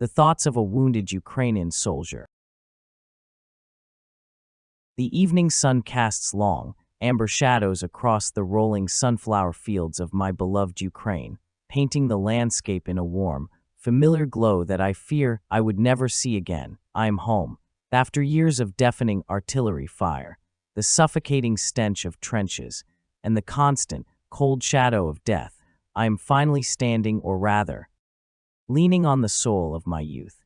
The thoughts of a wounded Ukrainian soldier. The evening sun casts long, amber shadows across the rolling sunflower fields of my beloved Ukraine, painting the landscape in a warm, familiar glow that I fear I would never see again. I am home. After years of deafening artillery fire, the suffocating stench of trenches, and the constant, cold shadow of death, I am finally standing, or rather, leaning on the soul of my youth.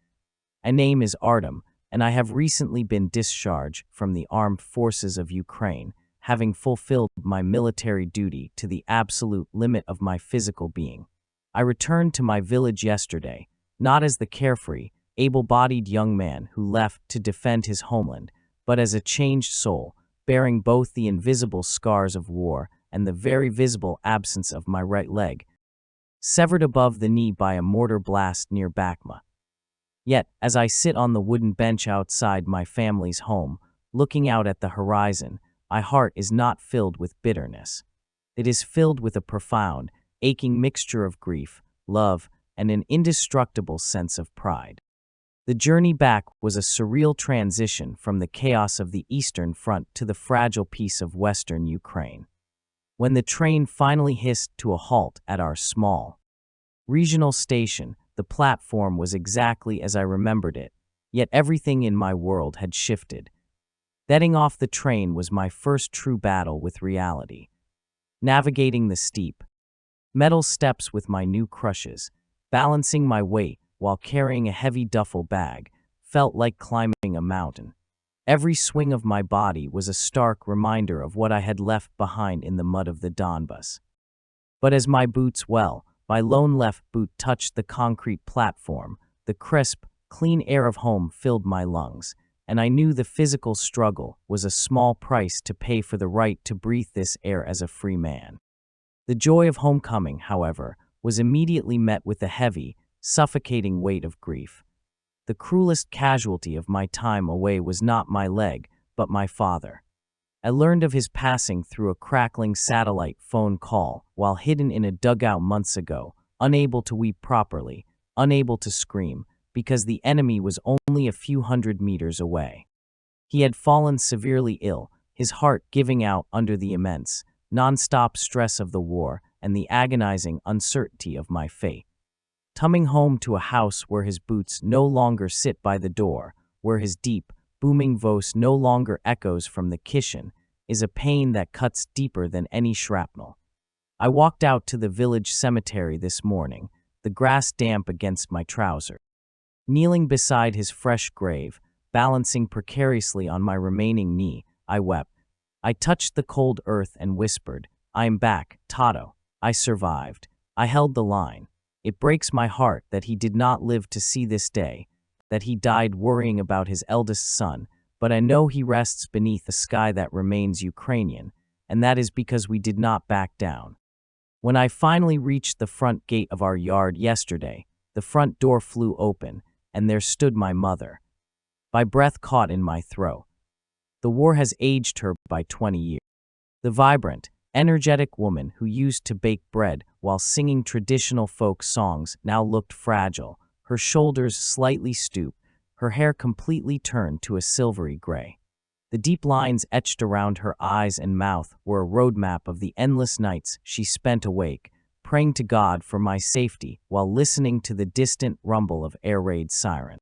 My name is Artem, and I have recently been discharged from the armed forces of Ukraine, having fulfilled my military duty to the absolute limit of my physical being. I returned to my village yesterday, not as the carefree, able-bodied young man who left to defend his homeland, but as a changed soul, bearing both the invisible scars of war and the very visible absence of my right leg, severed above the knee by a mortar blast near Bakhmut. Yet, as I sit on the wooden bench outside my family's home, looking out at the horizon, my heart is not filled with bitterness. It is filled with a profound, aching mixture of grief, love, and an indestructible sense of pride. The journey back was a surreal transition from the chaos of the Eastern Front to the fragile peace of Western Ukraine. When the train finally hissed to a halt at our small regional station, the platform was exactly as I remembered it, yet everything in my world had shifted. Getting off the train was my first true battle with reality. Navigating the steep, metal steps with my new crutches, balancing my weight while carrying a heavy duffel bag, felt like climbing a mountain. Every swing of my body was a stark reminder of what I had left behind in the mud of the Donbas. But as my lone left boot touched the concrete platform, the crisp, clean air of home filled my lungs, and I knew the physical struggle was a small price to pay for the right to breathe this air as a free man. The joy of homecoming, however, was immediately met with a heavy, suffocating weight of grief. The cruelest casualty of my time away was not my leg, but my father. I learned of his passing through a crackling satellite phone call while hidden in a dugout months ago, unable to weep properly, unable to scream, because the enemy was only a few hundred meters away. He had fallen severely ill, his heart giving out under the immense, non-stop stress of the war and the agonizing uncertainty of my fate. Coming home to a house where his boots no longer sit by the door, where his deep, booming voice no longer echoes from the kitchen, is a pain that cuts deeper than any shrapnel. I walked out to the village cemetery this morning, the grass damp against my trousers. Kneeling beside his fresh grave, balancing precariously on my remaining knee, I wept. I touched the cold earth and whispered, "I am back, Tato. I survived. I held the line. It breaks my heart that he did not live to see this day, that he died worrying about his eldest son, but I know he rests beneath a sky that remains Ukrainian, and that is because we did not back down." When I finally reached the front gate of our yard yesterday, the front door flew open, and there stood my mother. My breath caught in my throat. The war has aged her by 20 years. The vibrant, energetic woman who used to bake bread while singing traditional folk songs now looked fragile, her shoulders slightly stooped, her hair completely turned to a silvery gray. The deep lines etched around her eyes and mouth were a roadmap of the endless nights she spent awake, praying to God for my safety while listening to the distant rumble of air raid sirens.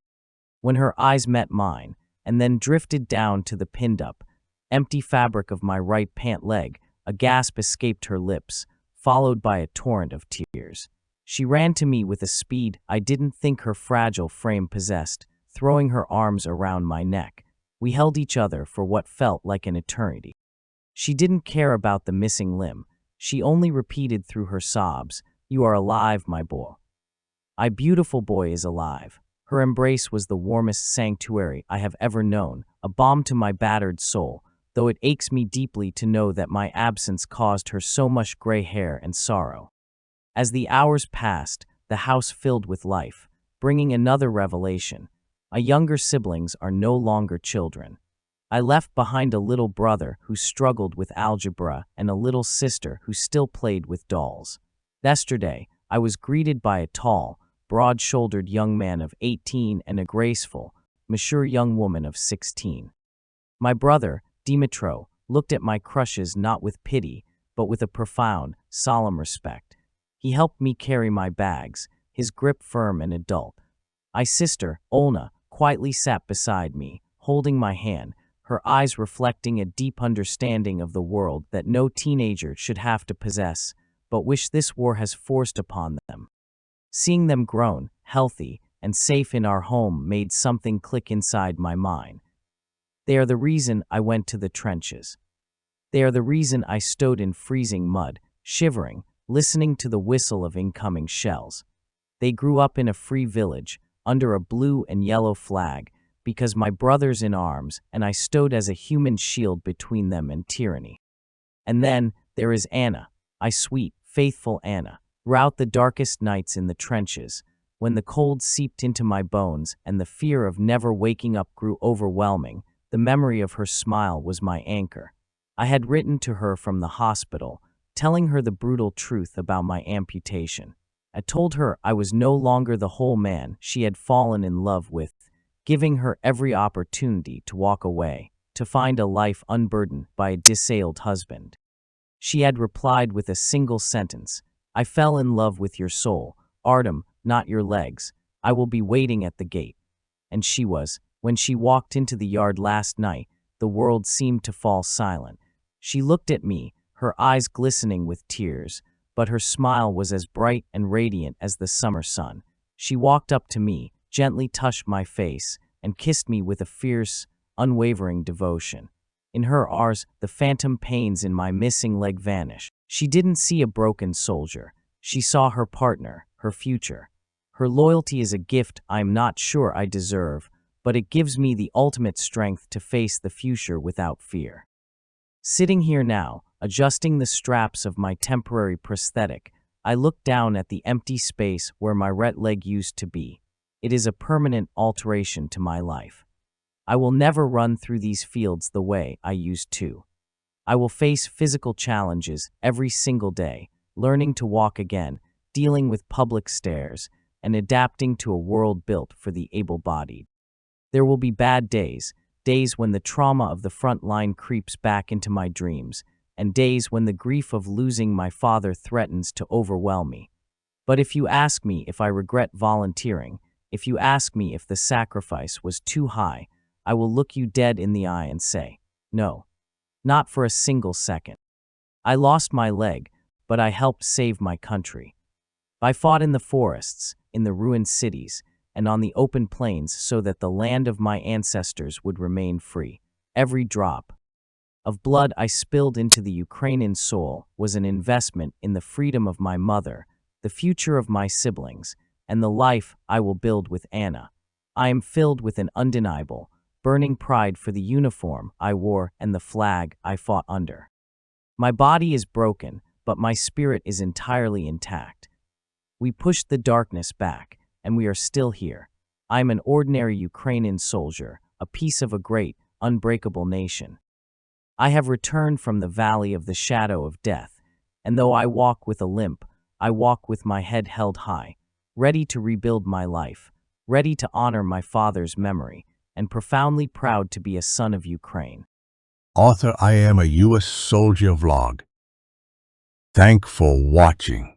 When her eyes met mine, and then drifted down to the pinned-up, empty fabric of my right pant leg, a gasp escaped her lips, followed by a torrent of tears. She ran to me with a speed I didn't think her fragile frame possessed, throwing her arms around my neck. We held each other for what felt like an eternity. She didn't care about the missing limb. She only repeated through her sobs, "You are alive, my boy. My beautiful boy is alive." Her embrace was the warmest sanctuary I have ever known, a balm to my battered soul, though it aches me deeply to know that my absence caused her so much gray hair and sorrow. As the hours passed, the house filled with life, bringing another revelation. My younger siblings are no longer children. I left behind a little brother who struggled with algebra and a little sister who still played with dolls. Yesterday, I was greeted by a tall, broad-shouldered young man of 18 and a graceful, mature young woman of 16. My brother, Dimitro, looked at my crushes not with pity, but with a profound, solemn respect. He helped me carry my bags, his grip firm and adult. My sister, Olna, quietly sat beside me, holding my hand, her eyes reflecting a deep understanding of the world that no teenager should have to possess, but which this war has forced upon them. Seeing them grown, healthy, and safe in our home made something click inside my mind. They are the reason I went to the trenches. They are the reason I stood in freezing mud, shivering, listening to the whistle of incoming shells. They grew up in a free village, under a blue and yellow flag, because my brother's in arms and I stood as a human shield between them and tyranny. And then there is Anna, my sweet, faithful Anna. Throughout the darkest nights in the trenches, when the cold seeped into my bones and the fear of never waking up grew overwhelming, the memory of her smile was my anchor. I had written to her from the hospital, telling her the brutal truth about my amputation. I told her I was no longer the whole man she had fallen in love with, giving her every opportunity to walk away, to find a life unburdened by a disabled husband. She had replied with a single sentence, "I fell in love with your soul, Artem, not your legs. I will be waiting at the gate." And she was. When she walked into the yard last night, the world seemed to fall silent. She looked at me, her eyes glistening with tears, but her smile was as bright and radiant as the summer sun. She walked up to me, gently touched my face, and kissed me with a fierce, unwavering devotion. In her arms, the phantom pains in my missing leg vanished. She didn't see a broken soldier. She saw her partner, her future. Her loyalty is a gift I'm not sure I deserve, but it gives me the ultimate strength to face the future without fear. Sitting here now, adjusting the straps of my temporary prosthetic, I look down at the empty space where my right leg used to be. It is a permanent alteration to my life. I will never run through these fields the way I used to. I will face physical challenges every single day, learning to walk again, dealing with public stares, and adapting to a world built for the able-bodied. There will be bad days, days when the trauma of the front line creeps back into my dreams, and days when the grief of losing my father threatens to overwhelm me. But if you ask me if I regret volunteering, if you ask me if the sacrifice was too high, I will look you dead in the eye and say, no, not for a single second. I lost my leg, but I helped save my country. I fought in the forests, in the ruined cities, and on the open plains so that the land of my ancestors would remain free. Every drop of blood I spilled into the Ukrainian soil was an investment in the freedom of my mother, the future of my siblings, and the life I will build with Anna. I am filled with an undeniable, burning pride for the uniform I wore and the flag I fought under. My body is broken, but my spirit is entirely intact. We pushed the darkness back, and we are still here. I am an ordinary Ukrainian soldier, a piece of a great, unbreakable nation. I have returned from the valley of the shadow of death, and though I walk with a limp, I walk with my head held high, ready to rebuild my life, ready to honor my father's memory, and profoundly proud to be a son of Ukraine. Author I Am a U.S. Soldier vlog. Thank for watching.